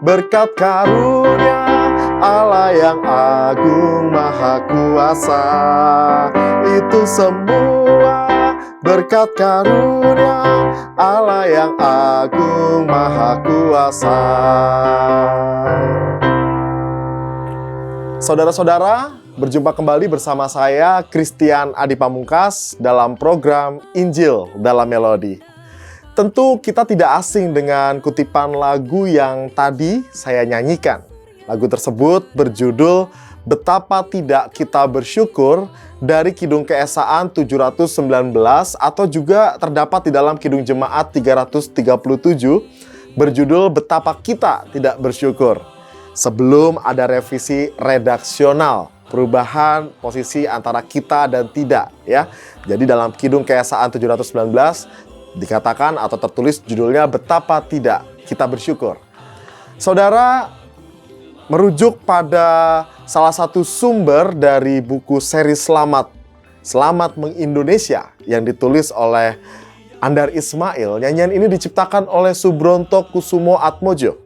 berkat karunia Allah yang agung maha kuasa. Itu semua berkat karunia Allah yang agung maha kuasa. Saudara-saudara, berjumpa kembali bersama saya Christian Adi Pamungkas dalam program Injil dalam Melodi. Tentu kita tidak asing dengan kutipan lagu yang tadi saya nyanyikan. Lagu tersebut berjudul Betapa Tidak Kita Bersyukur dari Kidung Keesaan 719 atau juga terdapat di dalam Kidung Jemaat 337 berjudul Betapa Kita Tidak Bersyukur. Sebelum ada revisi redaksional, perubahan posisi antara kita dan tidak ya. Jadi dalam Kidung Keesaan 719 dikatakan atau tertulis judulnya Betapa Tidak Kita Bersyukur. Saudara, merujuk pada salah satu sumber dari buku seri Selamat Meng-Indonesia yang ditulis oleh Andar Ismail. Nyanyian ini diciptakan oleh Subronto Kusumo Atmojo.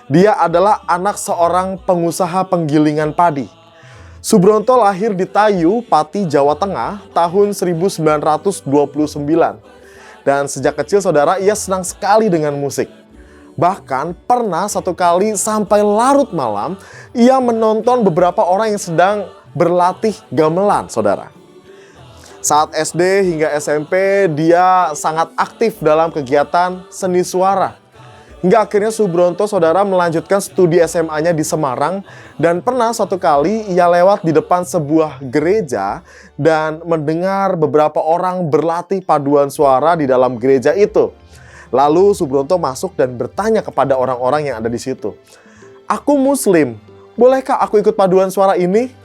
Dia adalah anak seorang pengusaha penggilingan padi. Subronto lahir di Tayu, Pati, Jawa Tengah tahun 1929. Dan sejak kecil saudara, ia senang sekali dengan musik. Bahkan pernah satu kali sampai larut malam, ia menonton beberapa orang yang sedang berlatih gamelan, saudara. Saat SD hingga SMP, dia sangat aktif dalam kegiatan seni suara. Hingga akhirnya Subronto, saudara, melanjutkan studi SMA-nya di Semarang. Dan pernah satu kali ia lewat di depan sebuah gereja dan mendengar beberapa orang berlatih paduan suara di dalam gereja itu. Lalu Subronto masuk dan bertanya kepada orang-orang yang ada di situ. "Aku Muslim, bolehkah aku ikut paduan suara ini?"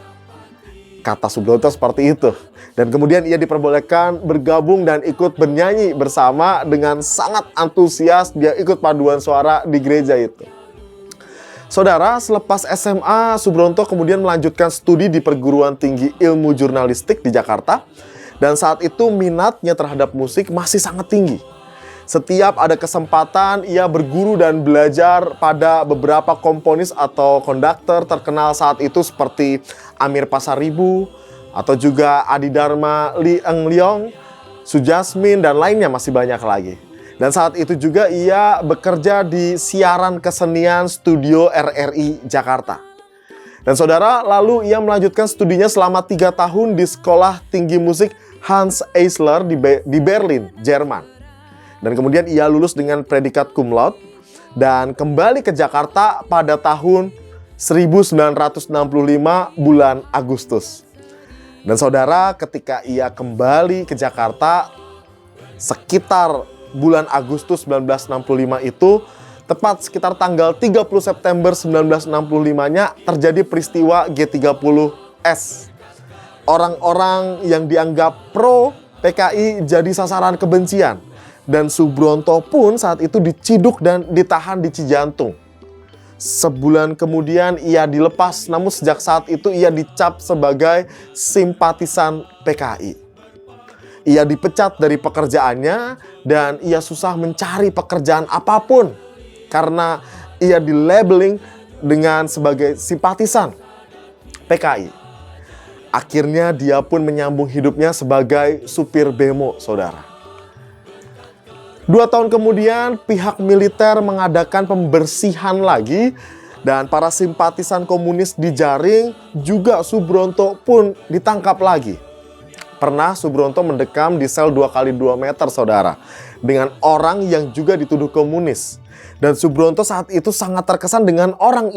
Kata Subronto seperti itu. Dan kemudian ia diperbolehkan bergabung dan ikut bernyanyi bersama. Dengan sangat antusias dia ikut paduan suara di gereja itu. Saudara, selepas SMA, Subronto kemudian melanjutkan studi di Perguruan Tinggi Ilmu Jurnalistik di Jakarta. Dan saat itu minatnya terhadap musik masih sangat tinggi. Setiap ada kesempatan, ia berguru dan belajar pada beberapa komponis atau konduktor terkenal saat itu seperti Amir Pasaribu, atau juga Adi Dharma Lee Eng Leong, Sujasmin, dan lainnya masih banyak lagi. Dan saat itu juga ia bekerja di siaran kesenian studio RRI Jakarta. Dan saudara, lalu ia melanjutkan studinya selama 3 tahun di Sekolah Tinggi Musik Hans Eisler di Berlin, Jerman. Dan kemudian ia lulus dengan predikat cum laude dan kembali ke Jakarta pada tahun 1965 bulan Agustus. Dan saudara, ketika ia kembali ke Jakarta sekitar bulan Agustus 1965 itu, tepat sekitar tanggal 30 September 1965-nya terjadi peristiwa G30S. Orang-orang yang dianggap pro PKI jadi sasaran kebencian. Dan Subronto pun saat itu diciduk dan ditahan di Cijantung. Sebulan kemudian ia dilepas, namun sejak saat itu ia dicap sebagai simpatisan PKI. Ia dipecat dari pekerjaannya dan ia susah mencari pekerjaan apapun karena ia dilabeling dengan sebagai simpatisan PKI. Akhirnya dia pun menyambung hidupnya sebagai supir bemo, saudara. 2 tahun kemudian pihak militer mengadakan pembersihan lagi dan para simpatisan komunis dijaring, juga Subronto pun ditangkap lagi. Pernah Subronto mendekam di sel 2x2 meter, saudara, dengan orang yang juga dituduh komunis. Dan Subronto saat itu sangat terkesan dengan orang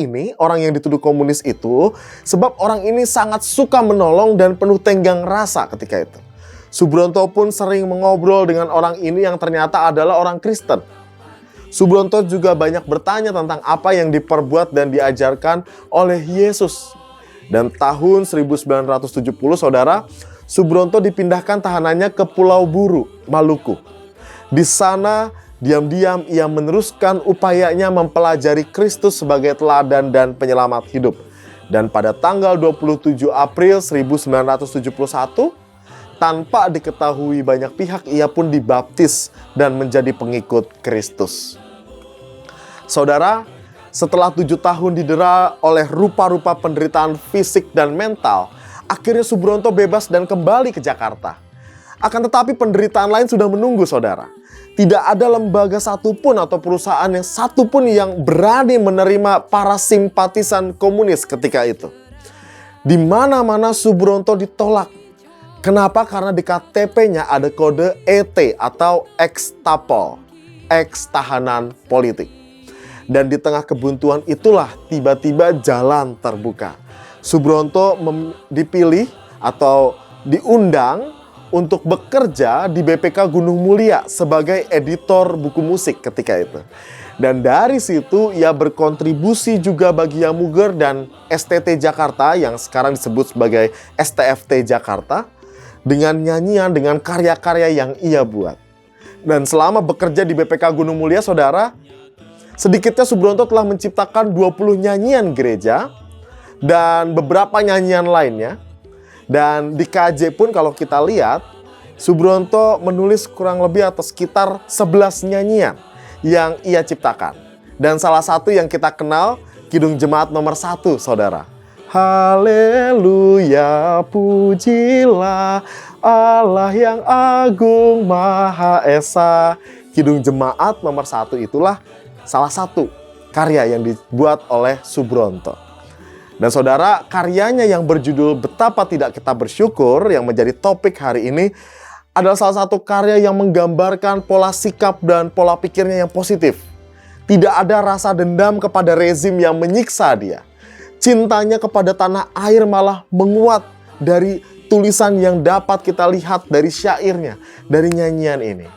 yang dituduh komunis itu, sebab orang ini sangat suka menolong dan penuh tenggang rasa ketika itu. Subronto pun sering mengobrol dengan orang ini yang ternyata adalah orang Kristen. Subronto juga banyak bertanya tentang apa yang diperbuat dan diajarkan oleh Yesus. Dan tahun 1970, saudara, Subronto dipindahkan tahanannya ke Pulau Buru, Maluku. Di sana, diam-diam ia meneruskan upayanya mempelajari Kristus sebagai teladan dan penyelamat hidup. Dan pada tanggal 27 April 1971, tanpa diketahui banyak pihak, ia pun dibaptis dan menjadi pengikut Kristus. Saudara, Setelah 7 tahun didera oleh rupa-rupa penderitaan fisik dan mental, akhirnya Subronto bebas dan kembali ke Jakarta. Akan tetapi penderitaan lain sudah menunggu, saudara. Tidak ada lembaga satupun atau perusahaan yang satupun yang berani menerima para simpatisan komunis ketika itu. Di mana-mana Subronto ditolak. Kenapa? Karena di KTP-nya ada kode ET atau ex-tapol, ex-tahanan politik. Dan di tengah kebuntuan itulah tiba-tiba jalan terbuka. Subronto dipilih atau diundang untuk bekerja di BPK Gunung Mulia sebagai editor buku musik ketika itu. Dan dari situ ia berkontribusi juga bagi Yamuger dan STT Jakarta yang sekarang disebut sebagai STFT Jakarta dengan nyanyian, dengan karya-karya yang ia buat. Dan selama bekerja di BPK Gunung Mulia, saudara, sedikitnya Subronto telah menciptakan 20 nyanyian gereja dan beberapa nyanyian lainnya. Dan di KJ pun kalau kita lihat, Subronto menulis kurang lebih atau sekitar 11 nyanyian yang ia ciptakan. Dan salah satu yang kita kenal, Kidung Jemaat nomor 1, saudara. Haleluya, pujilah Allah yang agung Maha Esa. Kidung Jemaat nomor 1 itulah salah satu karya yang dibuat oleh Subronto. Dan saudara, karyanya yang berjudul Betapa Tidak Kita Bersyukur yang menjadi topik hari ini adalah salah satu karya yang menggambarkan pola sikap dan pola pikirnya yang positif. Tidak ada rasa dendam kepada rezim yang menyiksa dia. Cintanya kepada tanah air malah menguat dari tulisan yang dapat kita lihat dari syairnya, dari nyanyian ini.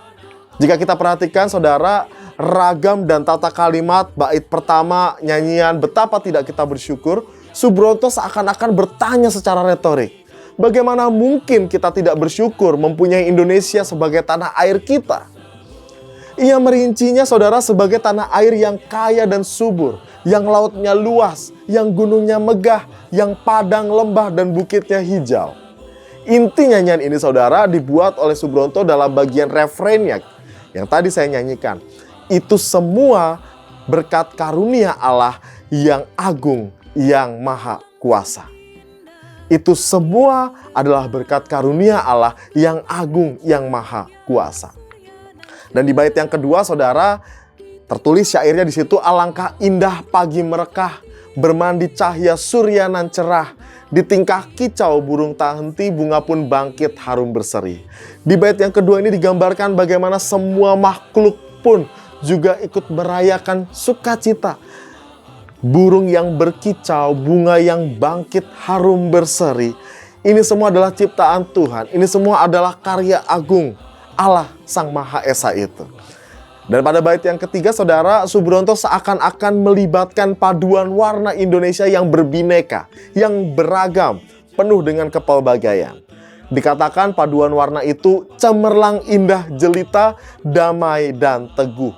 Jika kita perhatikan, saudara, ragam dan tata kalimat bait pertama nyanyian Betapa Tidak Kita Bersyukur, Subronto seakan-akan bertanya secara retorik. Bagaimana mungkin kita tidak bersyukur mempunyai Indonesia sebagai tanah air kita? Ia merincinya, saudara, sebagai tanah air yang kaya dan subur, yang lautnya luas, yang gunungnya megah, yang padang lembah dan bukitnya hijau. Inti nyanyian ini, saudara, dibuat oleh Subronto dalam bagian refrennya yang tadi saya nyanyikan. Itu semua berkat karunia Allah yang agung, yang maha kuasa. Itu semua adalah berkat karunia Allah yang agung, yang maha kuasa. Dan di bait yang kedua, saudara, tertulis syairnya di situ, alangkah indah pagi merekah, bermandi cahaya surya nan cerah, di tingkah kicau burung tak henti, bunga pun bangkit harum berseri. Di bait yang kedua ini digambarkan bagaimana semua makhluk pun juga ikut merayakan sukacita. Burung yang berkicau, bunga yang bangkit harum berseri. Ini semua adalah ciptaan Tuhan. Ini semua adalah karya agung Allah Sang Maha Esa itu. Dan pada bait yang ketiga, saudara, Subronto seakan-akan melibatkan paduan warna Indonesia yang berbineka, yang beragam, penuh dengan kepelbagaian. Dikatakan paduan warna itu cemerlang, indah, jelita, damai, dan teguh.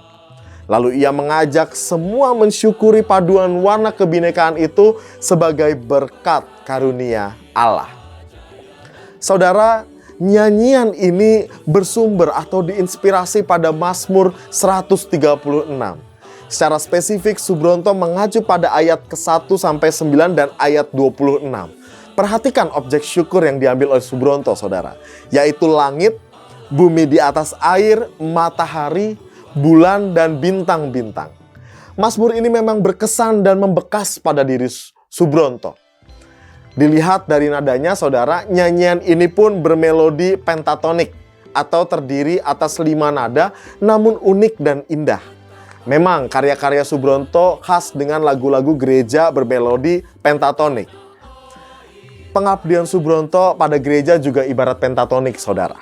Lalu ia mengajak semua mensyukuri paduan warna kebinekaan itu sebagai berkat karunia Allah. Saudara, nyanyian ini bersumber atau diinspirasi pada Mazmur 136. Secara spesifik, Subronto mengacu pada ayat ke-1 sampai 9 dan ayat 26. Perhatikan objek syukur yang diambil oleh Subronto, saudara, yaitu langit, bumi di atas air, matahari, bulan, dan bintang-bintang. Mazmur ini memang berkesan dan membekas pada diri Subronto. Dilihat dari nadanya, saudara, nyanyian ini pun bermelodi pentatonik atau terdiri atas 5 nada, namun unik dan indah. Memang karya-karya Subronto khas dengan lagu-lagu gereja bermelodi pentatonik. Pengabdian Subronto pada gereja juga ibarat pentatonik, saudara.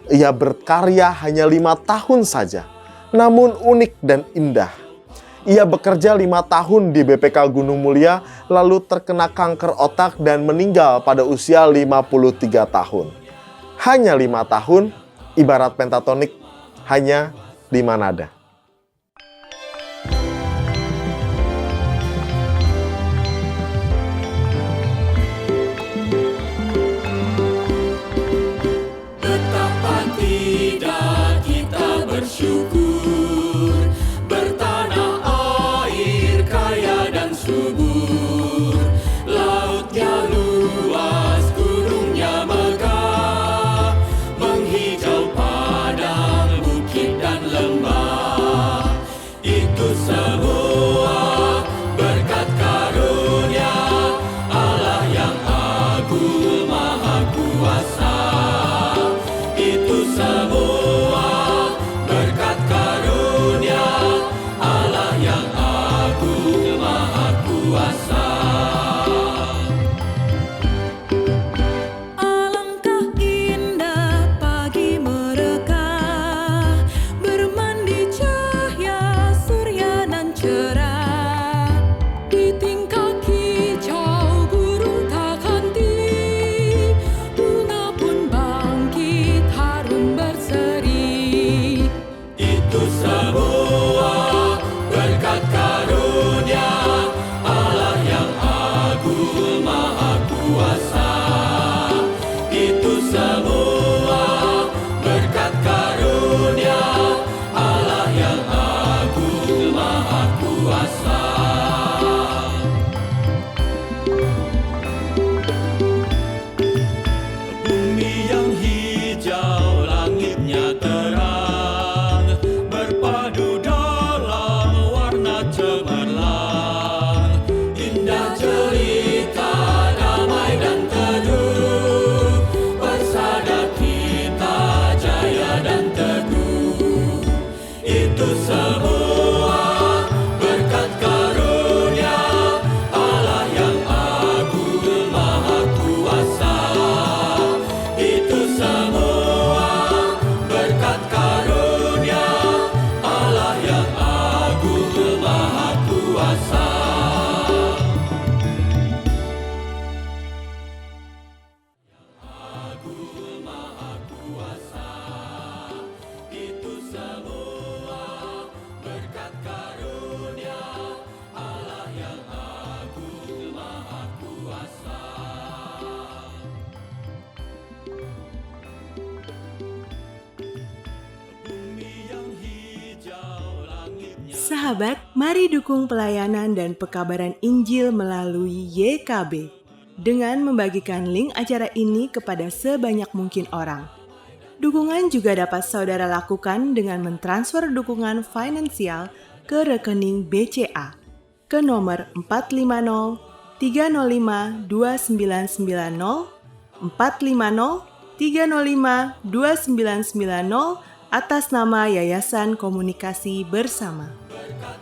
Ia berkarya hanya 5 tahun saja, namun unik dan indah. Ia bekerja 5 tahun di BPK Gunung Mulia, lalu terkena kanker otak dan meninggal pada usia 53 tahun. Hanya 5 tahun, ibarat pentatonik, hanya 5 nada. Betapa tidak kita bersyukur, bertanah air kaya subur, lautnya luas, gunungnya megah, menghijau padang, bukit dan lembah. Itu semua berkat karunia Allah yang agung maha kuasa. Itu semua berkat karunia Allah yang agung maha kuasa. Alangkah indah pagi mereka, bermandi cahaya surya nan cerah. Di tingkah kicau burung tak henti, bunga pun bangkit harum berseri. Itu semua berkat karunia Allah yang agung maha kuasa. Itu semua berkat karunia Allah yang agung maha kuasa. Bumi yang hijau, langitnya terang, berpadu dalam warna cemerlang. Indah cerita, damai dan teduh, bersada kita jaya dan teguh. Itu semua berkat karunia Allah yang agung maha kuasa. Itu semua berkat karunia Allah yang agung maha kuasa. Agung maha kuasa. Itu semua berkat karunia Allah yang agung maha kuasa. Bumi yang hijau, langitnya Sahabat, mari dukung pelayanan dan pekabaran Injil melalui YKB dengan membagikan link acara ini kepada sebanyak mungkin orang. Dukungan juga dapat saudara lakukan dengan mentransfer dukungan finansial ke rekening BCA ke nomor 450 305 2990 450 305 2990 atas nama Yayasan Komunikasi Bersama. berkat